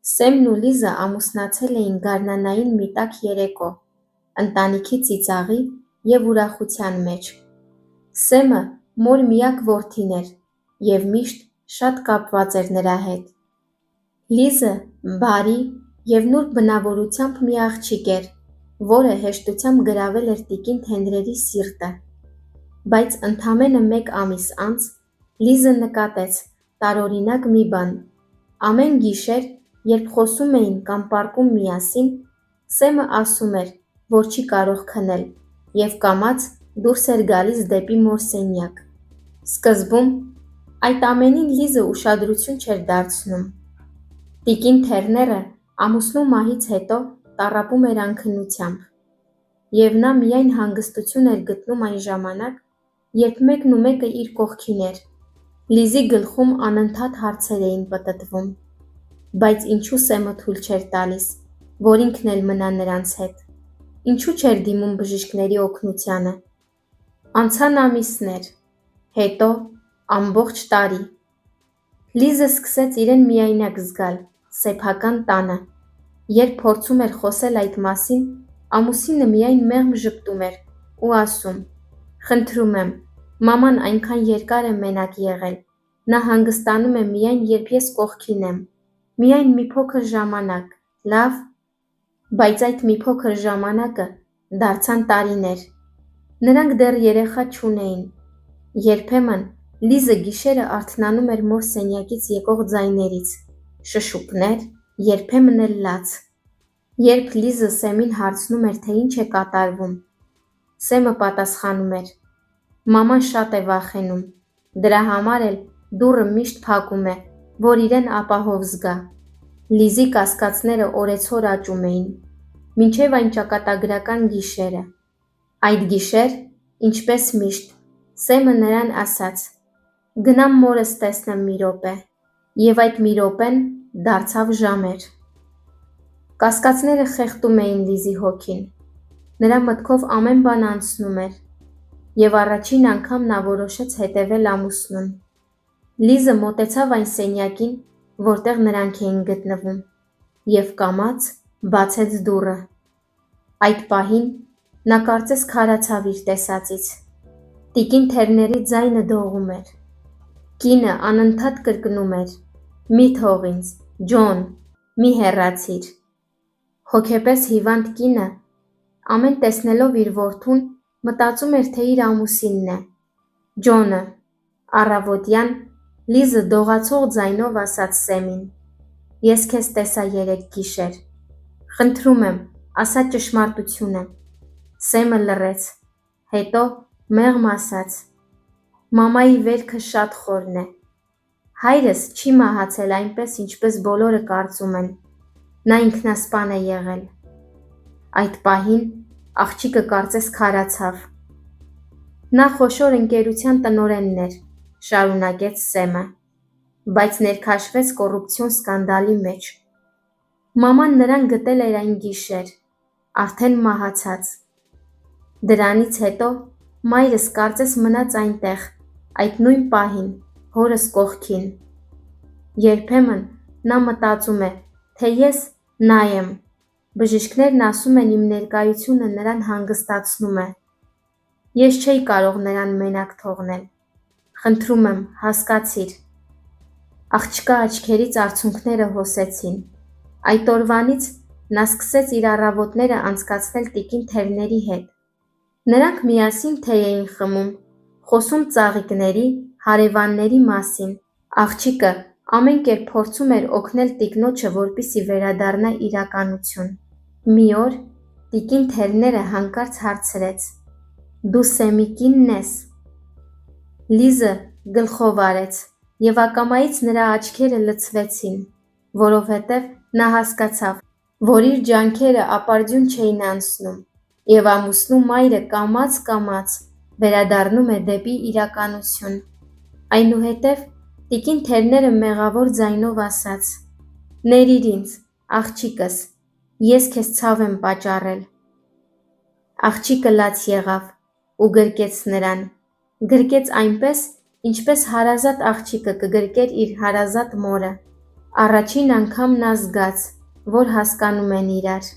Սեմն ու Լիզը ամուսնացել էին գարնանային մի տաք երեկո, ընտանիքի ծիծաղի և ուրախության մեջ։ Սեմը մոր միակ որդին էր և միշտ շատ կապված էր նրա հետ։ Լիզը բարի և նուրբ բնավորությամբ մի աղջիկ էր, որը հեշտությամբ գրավել էր տիկին Հենրիի սիրտը։ Բայց ընդամենը 1 ամիս անց Լիզը նկատեց տարօրինակ մի բան. ամեն գիշեր, երբ խոսում էին կամ պառկում միասին, Սեմը ասում էր, որ չի կարող քնել և կամաց դուրս էր գալիս դեպի մոր սենյակ։ Սկզբում այդ ամենին Լիզը ուշադրություն չէր դարձնում։ Տիկին Թերները ամուսնու մահից հետո տառապում էր անքնությամբ, և նա միայն հանգստություն էր գտնում այն ժամանակ, երբ մեկն ու մեկը իր կողքին էր։ Լիզի գլխում անընդհատ հարցեր էին պտտվում. բայց ինչու Սեմը թույլ չէր տալիս, որ ինքն էլ մնա նրանց հետ։ Ինչու չէր դիմում բժիշկների օգնությանը։ Անցան ամիսներ, հետո ամբողջ տարի։ Լիզը սկսեց իրեն միայնակ զգալ սեփական տանը։ Երբ փորձում էր խոսել այդ մասին, ամուսինը միայն մեղմ ժպտում էր ու ասում. «Խնդրում եմ, մաման այնքան երկար է մենակ եղել, նա հանգստանում է միայն երբ ես կողքին եմ, միայն մի փոքր ժամանակ, լավ»։ Բայց այդ մի փոքր ժամանակը դարձան տարիներ։ Նրանք դեռ երեխա չունեին։ Երբեմն Լիզը գիշերը արթնանում էր մոր սենյակից եկող ձայներից, շշուկներ, երբեմն էլ լաց։ Երբ Լիզը Սեմին հարցնում էր, թե ինչ է կատարվում, Սեմը պատասխանում էր. «Մաման շատ է վախենում, դրա համար էլ դուռը միշտ փակում է, որ իրեն ապահով զգա»։ Լիզի կասկածները օրեցօր աճում էին, մինչև այն ճակատագրական գիշերը։ Այդ գիշեր, ինչպես միշտ, Սեմը նրան ասաց. «Գնամ մորս տեսնեմ մի րոպե», և այդ մի րոպեն դարձավ ժամեր։ Կասկածները խեղդում էին Լիզի հոգին։ Նրա մտքով ամեն բան անցնում էր, և առաջին անգամ նա որոշեց հետևել ամուսնուն։ Լիզը մոտեցավ այն սենյակին, որտեղ նրանք էին գտնվում, և կամաց բացեց դուռը։ Այդ պահին նա կարծես քարացավ իր տեսածից։ Տիկին Թերների ձայնը դողում էր։ Կինը անընդհատ կրկնում էր. «Մի թող ինձ, Ջոն, մի հեռացիր»։ Հոգեպես հիվանդ կինը, ամեն տեսնելով իր որդուն, մտածում էր, թե իր ամուսինն է։ «Ջոնը»։ Առավոտյան Լիզը դողացող ձայնով ասաց Սեմին. «Ես քեզ տեսա երեկ գիշեր։ Խնդրում եմ, ասա ճշմարտությունը»։ Սեմը լռեց, հետո մեղմ ասաց. «Մամայի վերքը շատ խորն է։ Հայրս չի մահացել այնպես, ինչպես բոլորը կարծում են, նա ինքնասպան է եղել»։ Այդ պահին աղջիկը կարծես քարացավ։ «Նա խոշոր ընկերության տնօրենն էր», շարունակեց Սեմը, «բայց ներքաշվեց կոռուպցիոն սկանդալի մեջ։ Մաման նրան գտել էր այն գիշեր, արդեն մահացած։ Դրանից հետո մայրս կարծես մնաց այնտեղ, այդ նույն պահին, հորս կողքին։ Երբեմն նա մտածում է, թե ես նա եմ։ Բժիշկներն ասում են իմ ներկայությունը նրան հանգստացնում է։ Ես չէի կարող նրան մենակ թողնել։ Խնդրում եմ, հասկացիր»։ Աղջկա աչքերից արցունքները հոսեցին։ Այդ օրվանից նա սկսեց իր առավոտները անցկացնել տիկին Թերների հետ։ Նրանք միասին թեյ էին խմում, խոսում ծաղիկների, հարևանների մասին։ Աղջիկը ամեն կերպ փորձում էր օգնել տիկնոջը, որպեսզի վերադառնա իրականություն։ Մի օր տիկին Թերները հանկարծ հարցրեց. «Դու Սեմի կինն ես»։ Լիզը գլխով արեց, և ակամայից նրա աչքերը լցվեցին, որովհետև նա հասկացավ, որ իր ջանքերը ապարդյուն չէին անցնում, և ամուսնու մայրը կամաց վերադառնում է դեպի իրականություն։ Այնուհետև տիկին Թերները մեղավոր ձայնով ասաց. «Ներիր ինձ, աղջիկս, ես քեզ ցավ եմ պատճառել»։ Աղջիկը լաց եղավ ու գրկեց նրան, գրկեց այնպես, ինչպես հարազատ աղջիկը կգրկեր իր հարազատ մորը։ Առաջին անգամ նա զգաց, որ հասկանում են իրար։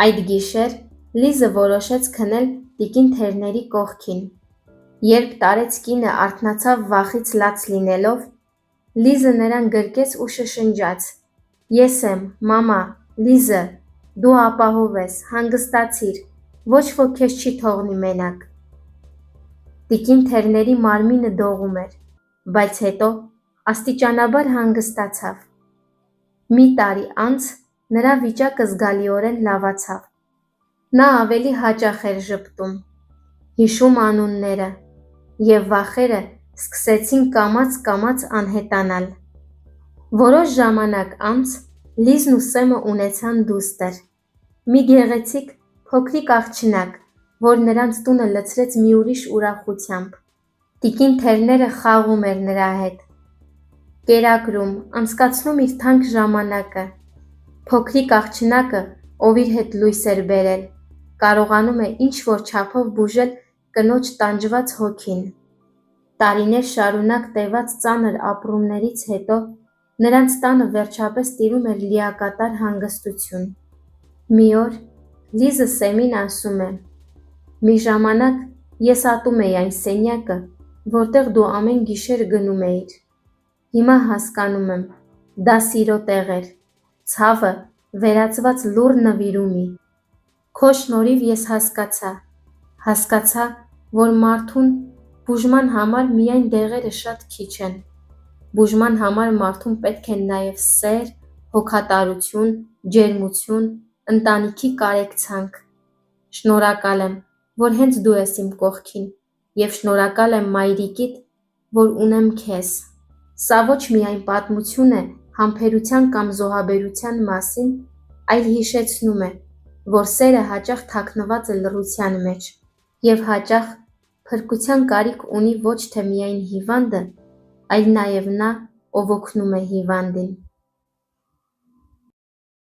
Այդ գիշեր Լիզը որոշեց քնել տիկին Թերների կողքին։ Երբ տարեց կինը արթնացավ վախից լաց լինելով, Լիզը նրան գրկեց ու շշնջաց. «Ես եմ, մամա, Լիզը, դու ապահով ես, հանգստացիր, ոչ ոք քեզ չի թողնի մենակ»։ Տիկին Թերների մարմինը դողում էր, բայց հետո աստիճանաբար հանգստացավ։ Մի տարի անց նրա վիճակը զգալիորեն լավացավ։ Նա ավելի հաճախ էր ժպտում, հիշում անունները, և վախերը սկսեցին կամաց-կամաց անհետանալ։ Որոշ ժամանակ անց Լիզն ու Սեմը ունեցան դուստր, մի գեղեցիկ փոքրիկ աղջնակ, որ նրանց տունը լցրեց մի ուրիշ ուրախությամբ։ Տիկին Թերները խաղում էր նրա հետ, կերակրում, անցկացնում իր թանկ ժամանակը։ Փոքրիկ աղջնակը, ով իր հետ լույս էր բերել, կարողանում է ինչ-որ չափով բուժել կնոջ տանջված հոգին։ Տարիներ շարունակ տևած ծանր ապրումներից հետո նրանց տանը վերջապես տիրում էր լիակատար հանգստություն։ Մի օր Լիզը Սեմին ասում է. «Մի ժամանակ ես ատում էի այն սենյակը, որտեղ դու ամեն գիշեր գնում էիր։ Հիմա հասկանում եմ, դա սիրո տեղ էր, ցավը վերածված լուռ նվիրումի։ Քո շնորհիվ ես հասկացա, որ մարդուն բուժման համար միայն դեղերը շատ քիչ են։ Բուժման համար մարդուն պետք են նաև սեր, հոգատարություն, ջերմություն, ընտանիքի կարեկցանք։ Շնորհակալ եմ, որ հենց դու ես իմ կողքին, և շնորհակալ եմ մայրիկիդ, որ ունեմ քեզ»։ Սա ոչ միայն պատմություն է համբերության կամ զոհաբերության մասին, այլ հիշեցնում է, որ սերը հաճախ թաքնված է լռության մեջ, և հաճախ փրկության կարիք ունի ոչ թե միայն հիվանդը, այլ նաև նա, ով օգնում է հիվանդին։